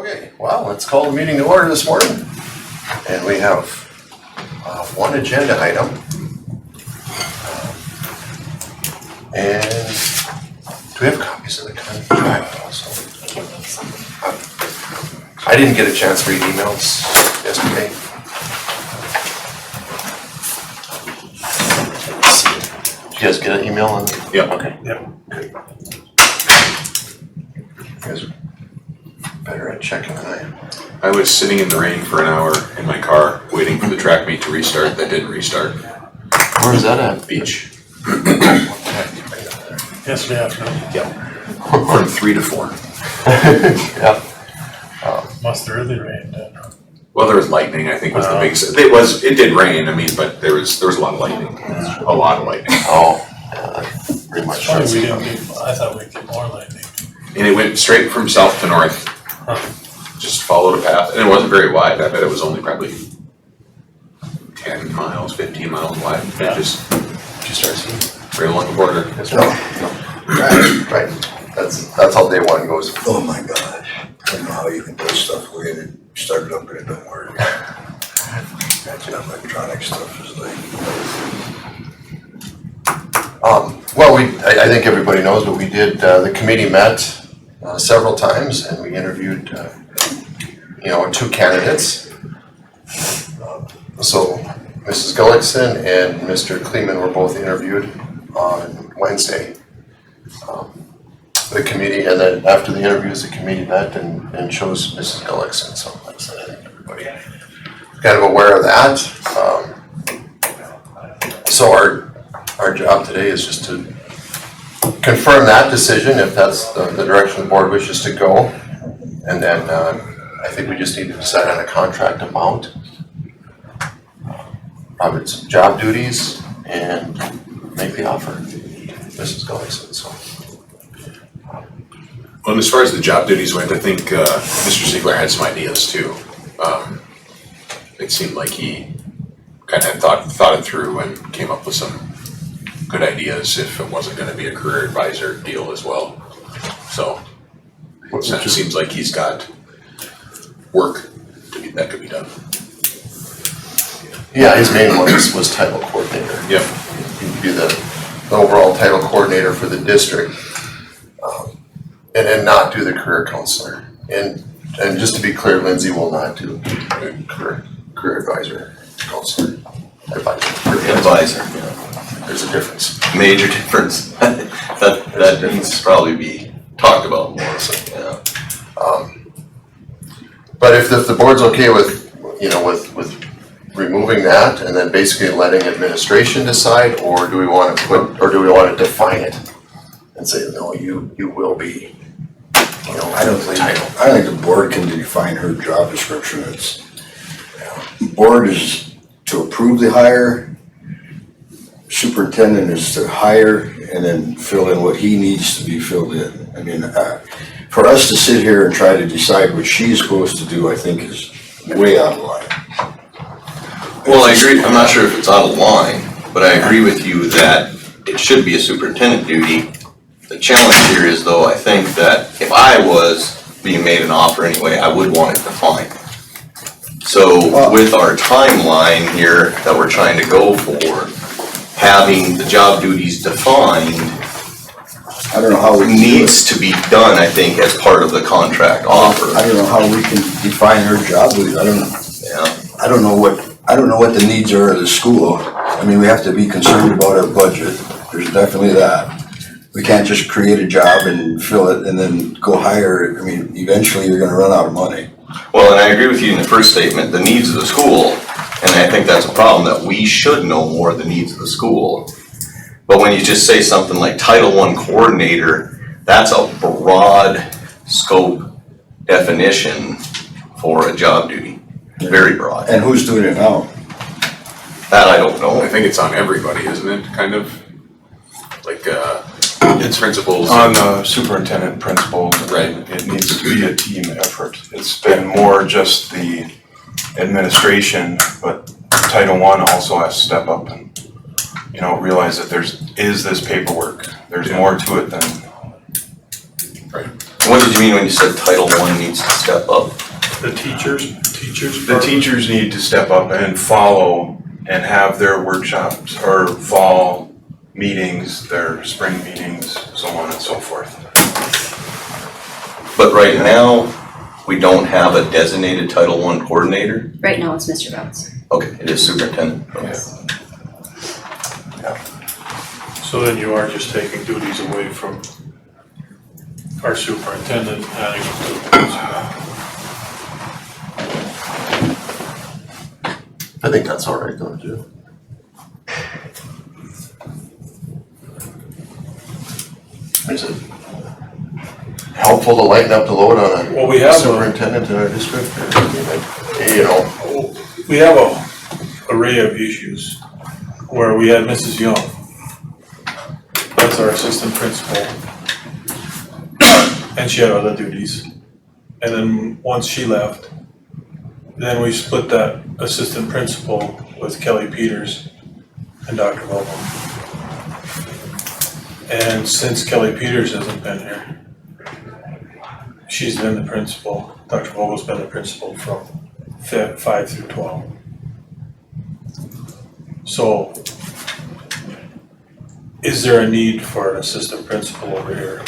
Okay, well, let's call the meeting to order this morning. And we have one agenda item. And do we have copies of the contract also? I didn't get a chance to read emails yesterday. Did you guys get an email on? Yeah. Okay. Yep. Good. You guys are better at checking than I am. I was sitting in the rain for an hour in my car waiting for the track meet to restart. That didn't restart. Where is that at? Beach. Yesterday afternoon. Yep. From 3 to 4. Yep. Must have really rained. Well, there was lightning. I think was the biggest. It did rain. I mean, but there was a lot of lightning. A lot of lightning. Oh, pretty much. Funny, we didn't get, I thought we'd get more lightning. And it went straight from south to north. Just followed a path, and it wasn't very wide. I bet it was only probably 10 miles, 15 miles wide. Yeah. It just starts right along the border. Right. That's how day one goes. Oh my gosh, I don't know how you can put stuff away and it started up and it don't work. That electronic stuff is like... Well, I think everybody knows, but we did, the committee met several times and we interviewed, 2 candidates. So Mrs. Gullickson and Mr. Kleeman were both interviewed on Wednesday. The committee, and then after the interviews, the committee met and chose Mrs. Gullickson. So like I said, I think everybody kind of aware of that. So our job today is just to confirm that decision if that's the direction the board wishes to go. And then I think we just need to decide on a contract amount, probably some job duties, and make the offer to Mrs. Gullickson. So. Well, and as far as the job duties went, I think Mr. Ziegler had some ideas too. It seemed like he kind of thought it through and came up with some good ideas if it wasn't going to be a career advisor deal as well. So it seems like he's got work that could be done. Yeah, his main one was title coordinator. Yep. He'd be the overall title coordinator for the district. And then not do the career counselor. And just to be clear, Lindsay will not do career advisor, counselor, Advisor. Yeah. There's a difference. Major difference. that needs to probably be talked about more. So, yeah. But if the board's okay with removing that and then basically letting administration decide, or do we want to define it and say, no, you will be. I don't think the board can define her job description. The board is to approve the hire, superintendent is to hire and then fill in what he needs to be filled in. I mean, for us to sit here and try to decide what she's supposed to do, I think is way out of line. Well, I agree. I'm not sure if it's out of line, but I agree with you that it should be a superintendent duty. The challenge here is, though, I think that if I was being made an offer anyway, I would want it defined. So with our timeline here that we're trying to go for, having the job duties defined I don't know how we needs to be done, I think, as part of the contract offer. I don't know how we can define her job duties. I don't know what the needs are of the school. I mean, we have to be concerned about our budget. There's definitely that. We can't just create a job and fill it and then go hire it. I mean, eventually you're gonna run out of money. Well, and I agree with you in the first statement, the needs of the school, and I think that's a problem, that we should know more of the needs of the school. But when you just say something like Title I coordinator, that's a broad scope definition for a job duty, very broad. And who's doing it now? That I don't know. I think it's on everybody, isn't it? Kind of like it's principals. On the superintendent principals, Right. It needs to be a team effort. It's been more just the administration, but Title I also has to step up and, realize that is this paperwork. There's more to it than Right. What did you mean when you said Title I needs to step up? The teachers need to step up and follow and have their workshops or fall meetings, their spring meetings, so on and so forth. But right now, we don't have a designated Title I coordinator? Right now, it's Mr. Bounce. Okay, it is superintendent. Okay. So then you are just taking duties away from our superintendent, adding them to the principal. I think that's all right, don't you? Is it helpful to lighten up the load on Well, we a have superintendent in our district? Or, I mean, you know, We have a array of issues where we had Mrs. Young. That's our assistant principal. And she had other duties. And then once she left, then we split that assistant principal with Kelly Peters and Dr. Vogel. And since Kelly Peters hasn't been here, she's been the principal. Dr. Vogel's been the principal from 5 through 12. So, is there a need for an assistant principal over here?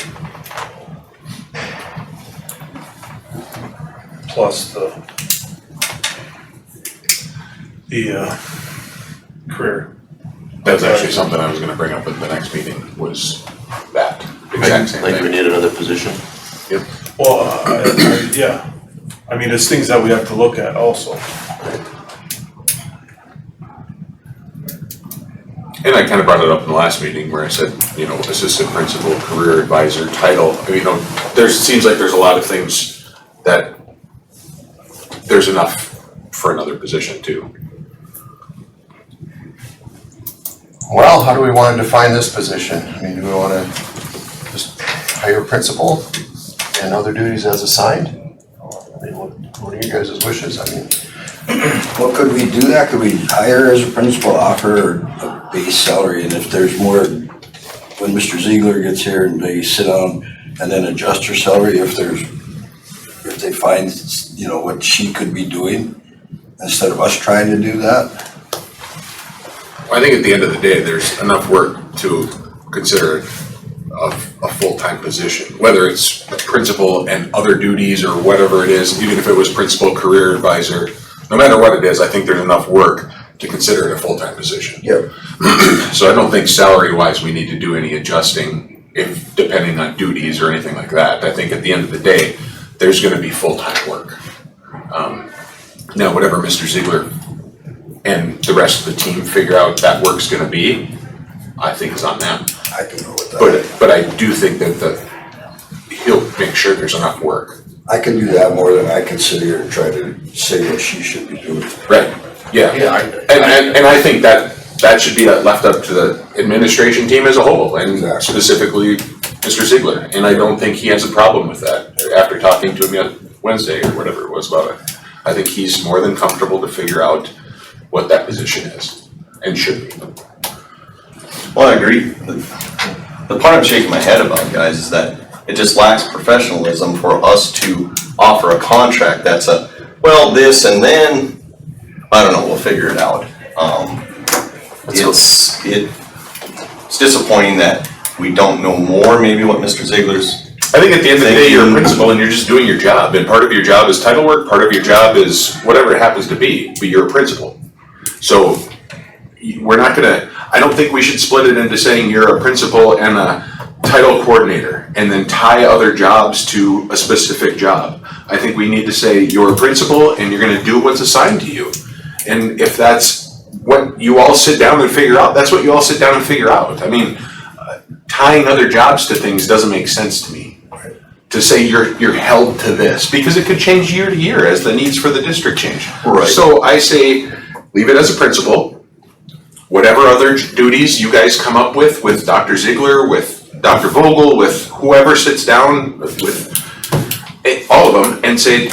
Plus the career. That's actually something I was gonna bring up at the next meeting, was that exact same like we thing. need another position. Well, yeah, I mean, it's things that we have to look at also. And I kind of brought it up in the last meeting where I said, you know, assistant principal, career advisor, title, I mean, you know, seems like there's a lot of things that there's enough for another position too. Well, how do we want to define this position? I mean, do we want to just hire a principal and other duties as assigned? I mean, what are you guys' wishes? I mean, Well, could we do that? Could we hire as a principal, offer a base salary, and if there's more, when Mr. Ziegler gets here and they sit down and then adjust her salary if they find, you know, what she could be doing, instead of us trying to do that? I think at the end of the day, there's enough work to consider a full-time position, whether it's principal and other duties or whatever it is, even if it was principal, career advisor, no matter what it is, I think there's enough work to consider it a full-time position. Yep. So I don't think salary-wise, we need to do any adjusting if, depending on duties or anything like that. I think at the end of the day, there's gonna be full-time work. Now, whatever Mr. Ziegler and the rest of the team figure out that work's gonna be, I think is on them. I can go with that. But I do think that he'll make sure there's enough work. I can do that more than I can sit here and try to say what she should be doing. Right. Yeah. And I think that should be left up to the administration team as a whole, and Exactly. specifically Mr. Ziegler. And I don't think he has a problem with that, after talking to him Wednesday or whatever it was about it. I think he's more than comfortable to figure out what that position is and should be. Well, I agree. The part I'm shaking my head about, guys, is that it just lacks professionalism for us to offer a contract that's this and then, I don't know, we'll figure it out. It's disappointing that we don't know more, maybe what Mr. Ziegler's. I think at the end of the day, you're a principal and you're just doing your job, and part of your job is title work, part of your job is whatever it happens to be, but you're a principal. So we're not gonna, I don't think we should split it into saying you're a principal and a title coordinator and then tie other jobs to a specific job. I think we need to say you're a principal and you're gonna do what's assigned to you. And if that's what you all sit down and figure out, that's what you all sit down and figure out. I mean, tying other jobs to things doesn't make sense to me. To say you're held to this, because it could change year to year as the needs for the district change. Right. So I say, leave it as a principal. Whatever other duties you guys come up with Dr. Ziegler, with Dr. Vogel, with whoever sits down with all of them and say,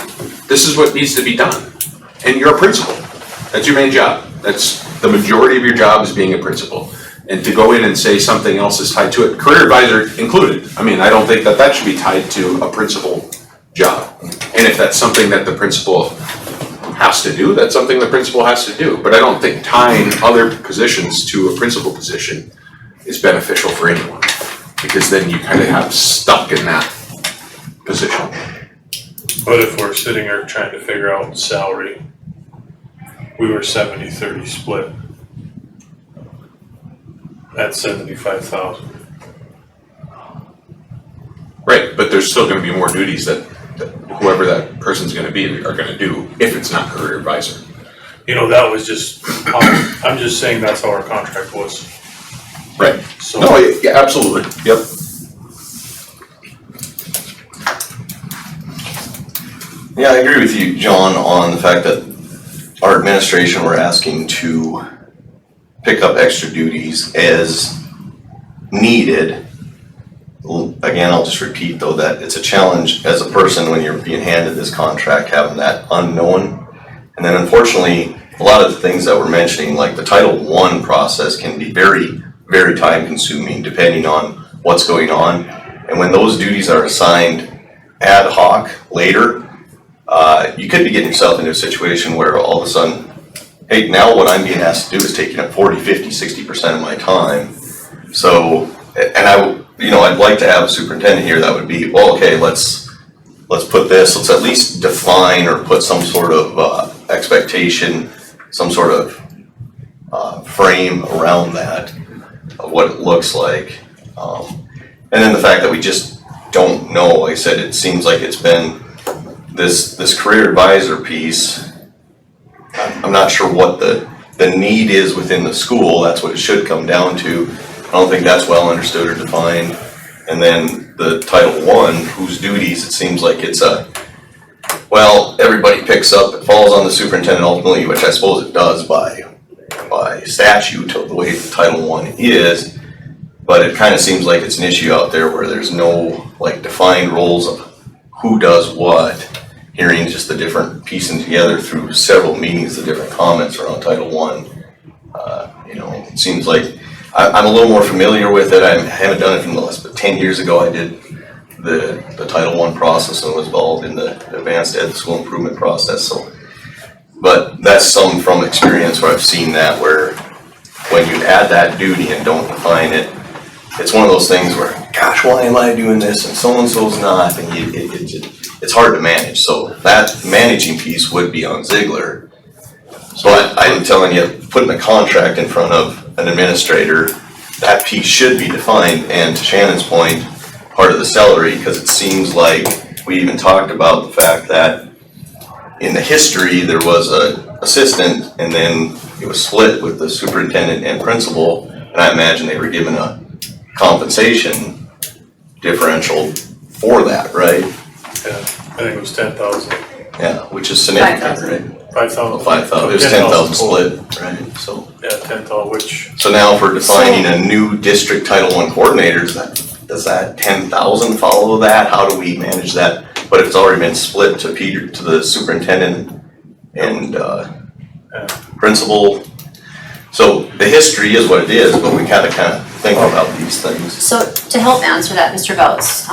this is what needs to be done. And you're a principal. That's your main job. That's the majority of your job, is being a principal. And to go in and say something else is tied to it, career advisor included. I mean, I don't think that that should be tied to a principal job. And if that's something that the principal has to do, that's something the principal has to do. But I don't think tying other positions to a principal position is beneficial for anyone. Because then you kind of have stuck in that position. But if we're sitting here trying to figure out salary, we were 70-30 split at 75,000. Right, but there's still gonna be more duties that whoever that person's gonna be are gonna do if it's not career advisor. You know, that was just, I'm just saying that's how our contract was. Right. So, No, yeah, absolutely, yep. Yeah, I agree with you, John, on the fact that our administration were asking to pick up extra duties as needed. Again, I'll just repeat though that it's a challenge as a person when you're being handed this contract, having that unknown. And then unfortunately, a lot of the things that we're mentioning, like the Title I process, can be very, very time consuming depending on what's going on. And when those duties are assigned ad hoc later, you could be getting yourself into a situation where all of a sudden, hey, now what I'm being asked to do is taking up 40, 50, 60% of my time. So, and I'd like to have a superintendent here that would be, well, okay, let's put this, let's at least define or put some sort of expectation, some sort of frame around that, of what it looks like. And then the fact that we just don't know, like I said, it seems like it's been this career advisor piece. I'm not sure what the need is within the school. That's what it should come down to. I don't think that's well understood or defined. And then the Title I, whose duties, it seems like it's well, everybody picks up, it falls on the superintendent ultimately, which I suppose it does by statute of the way the Title I is. But it kind of seems like it's an issue out there where there's no like defined roles of who does what. Hearing just the different piecing together through several meetings, the different comments around Title I. It seems like I'm a little more familiar with it. I haven't done it from the last, but 10 years ago I did the Title I process and was involved in the advanced ed school improvement process. So, but that's some from experience where I've seen that, where when you add that duty and don't define it, it's one of those things where, gosh, why am I doing this and so-and-so's not, and it's hard to manage. So that managing piece would be on Ziegler. But I'm telling you, putting a contract in front of an administrator, that piece should be defined. And to Shannon's point, part of the salary, because it seems like we even talked about the fact that in the history, there was a assistant and then it was split with the superintendent and principal. And I imagine they were given a compensation differential for that, right? yeah, I think it was 10,000. Yeah, which is significant, 5,000. right? 5,000. 5,000, it was 10,000 split, right? So Yeah, 10,000, which, now if we're defining a new district Title I coordinator, does that 10,000 follow that? How do we manage that? But if it's already been split to the superintendent and principal. So the history is what it is, but we gotta kind of think about these things. So to help answer that, Mr. Bouts,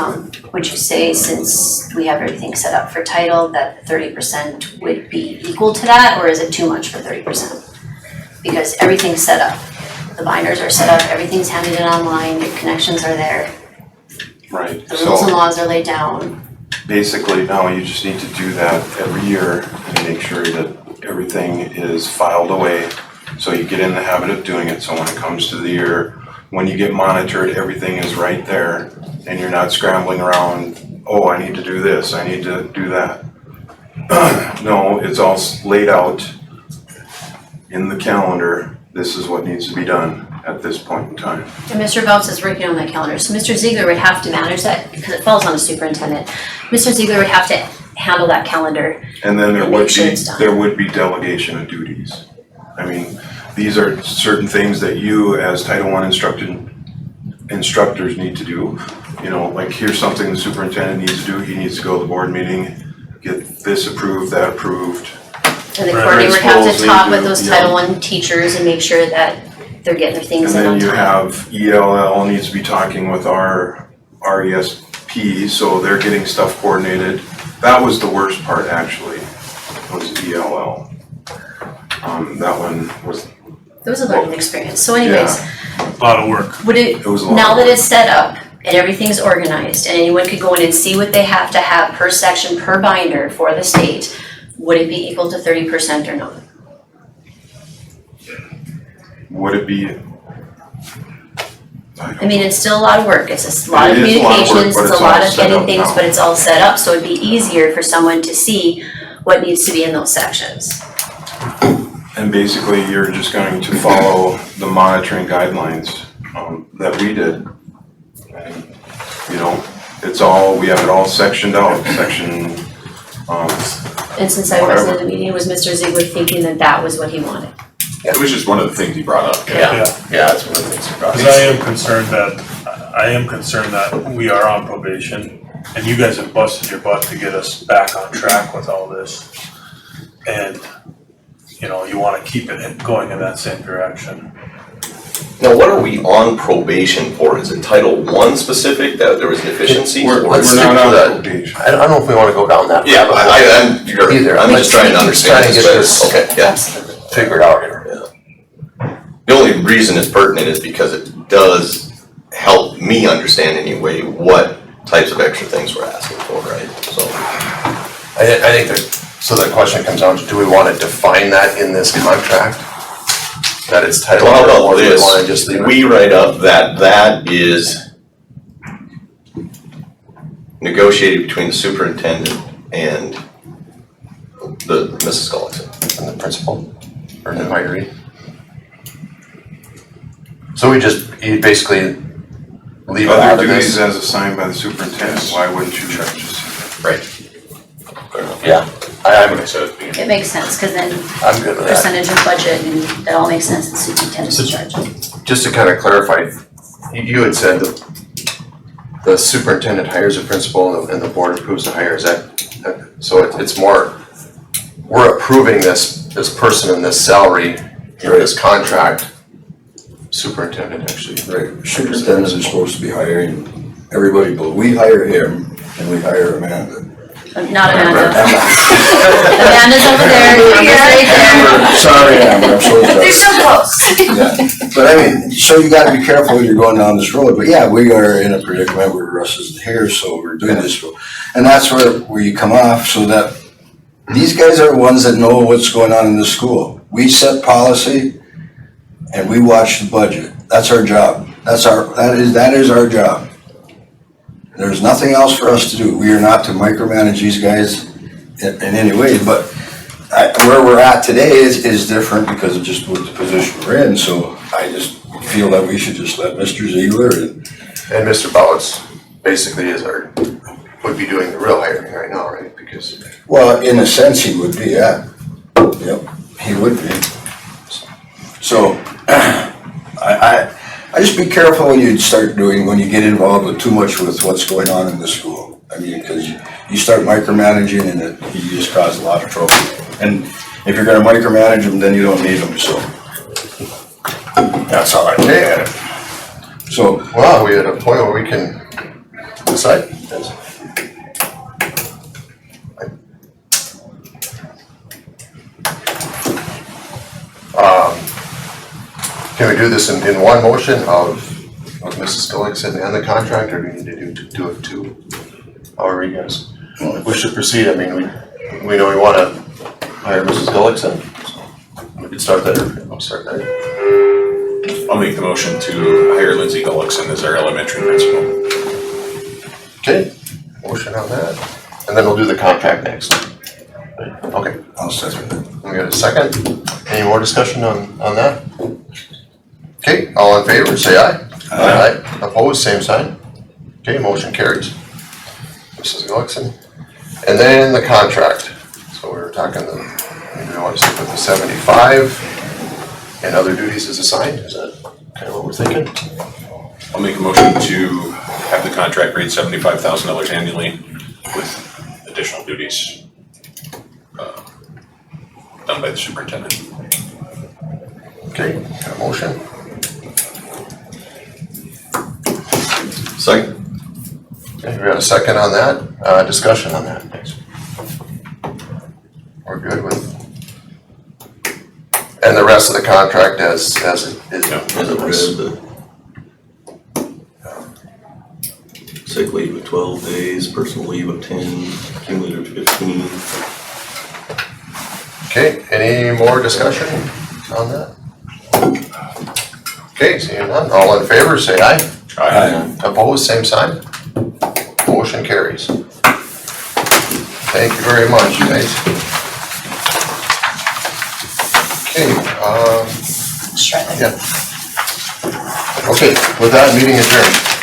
would you say, since we have everything set up for title, that 30% would be equal to that, or is it too much for 30%? Because everything's set up, the binders are set up, everything's handed in online, the connections are there, Right, the rules and so laws are laid down. basically now you just need to do that every year and make sure that everything is filed away. So you get in the habit of doing it, so when it comes to the year, when you get monitored, everything is right there and you're not scrambling around, oh, I need to do this, I need to do that. No, it's all laid out in the calendar, this is what needs to be done at this point in time. And Mr. Bouts is working on that calendar, so Mr. Ziegler would have to manage that, because it falls on the superintendent. Mr. Ziegler would have to handle that calendar. And then And make sure it's done. there would be delegation of duties. I mean, these are certain things that you as Title I instructors need to do. You know, like here's something the superintendent needs to do, he needs to go to the board meeting, get this approved, that approved. And the Right. coordinator would have to Principals talk need with to, those yeah. Title I teachers and make sure that they're getting their And things in then on you time. have ELL needs to be talking with our RESP, so they're getting stuff coordinated. That was the worst part actually, was ELL. That one was, It was a learning experience, so anyways, A lot of work. would it, it was a lot. now of that work. it's set up and everything's organized and anyone could go in and see what they have to have per section, per binder for the state, would it be equal to 30% or not? Would it be? I mean, it's still a lot of work, it's a lot of It is a lot of work, communications, but it's it's a lot all of set getting up things, now. but it's all set up, so it'd be easier for someone to see what needs to be in those sections. And basically, you're just going to follow the monitoring guidelines that we did. And, you know, it's all, we have it all sectioned out, And since I wasn't in the meeting, was Mr. Ziegler thinking that that was what he wanted? It was just one of the things he brought up. Yeah. that's one of the things he brought. Because I am concerned that we are on probation and you guys have busted your butt to get us back on track with all this. And, you know, you wanna keep it going in that same direction. Now, what are we on probation for? Is it Title I specific that there was deficiencies? We're- or- let's we're stick not to on that. probation. I don't know if we wanna go down that. Yeah, rabbit hole I'm Either. just trying to understand Trying to this get better. this Okay, yeah. figured out here. The only reason it's pertinent is because it does help me understand anyway what types of extra things we're asking for, right? So, I think that, so the question comes down to, do we wanna define that in this contract? That it's titled, well, how or about do we wanna just this? leave it? We write up that is negotiated between the superintendent and the Mrs. Gullickson. And the principal, or the hiree? So we just, you basically leave it out Other of duties this? as assigned by the superintendent, why wouldn't you charge us? Right. Yeah, That's what I said at the beginning. It makes sense, cause then I'm good with that. percentage of budget and that all makes sense, the superintendent's in charge. Just to kind of clarify, you had said that the superintendent hires a principal and the board approves the hire, is that, so it's more, we're approving this person and this salary, this contract, superintendent actually. Right, superintendents are supposed to be hiring everybody, but we hire him and we hire Amanda. Not Amanda. Amanda's over there, Amanda's right there. Sorry, Amber, I'm so They're sorry. so close. Yeah, but I mean, so you gotta be careful when you're going down this road, but yeah, we are in a predicament where Russ isn't here, so we're doing this. And that's where you come off, so that these guys are the ones that know what's going on in the school. We set policy and we watch the budget. That's our job. That is our job. There's nothing else for us to do. We are not to micromanage these guys in any way, but where we're at today is different because of just what the position we're in, so I just feel that we should just let Mr. Ziegler And Mr. Bowles basically would be doing the real hiring right now, right? Because, well, in a sense, he would be, yeah. Yep, he would be. So, I just be careful when you get involved with too much with what's going on in the school. I mean, because you start micromanaging and you just cause a lot of trouble. And if you're gonna micromanage them, then you don't need them, so. That's how I look at it. So, well, we at a point where we can decide. Can we do this in one motion of Mrs. Gullickson and the contract, or do we need to do it two? However you guys wish to proceed. I mean, we know we wanna hire Mrs. Gullickson, so we could start there. I'll start there. I'll make the motion to hire Lindsay Gullickson as our elementary principal. Okay, motion on that, and then we'll do the contract next. Okay, I'll second it. we got a second. Any more discussion on that? Okay, all in favor, say aye. Aye. Opposed, same sign. Okay, motion carries. Mrs. Gullickson. And then the contract. So we were talking maybe we want to stick with the 75 and other duties as assigned. Is that kind of what we're thinking? I'll make a motion to have the contract rate $75,000 annually with additional duties done by the superintendent. Okay, got a motion. Second. Okay, we got a second on that, discussion on that, thanks. We're good with. And the rest of the contract as it is. As it read, the sick leave of 12 days, personal leave of 10, cumulative 15. Okay, any more discussion on that? Okay, seeing none, all in favor, say aye. Opposed, same sign. Motion carries. Thank you very much, guys. Okay, Sure. yeah. Okay, with that, meeting adjourned.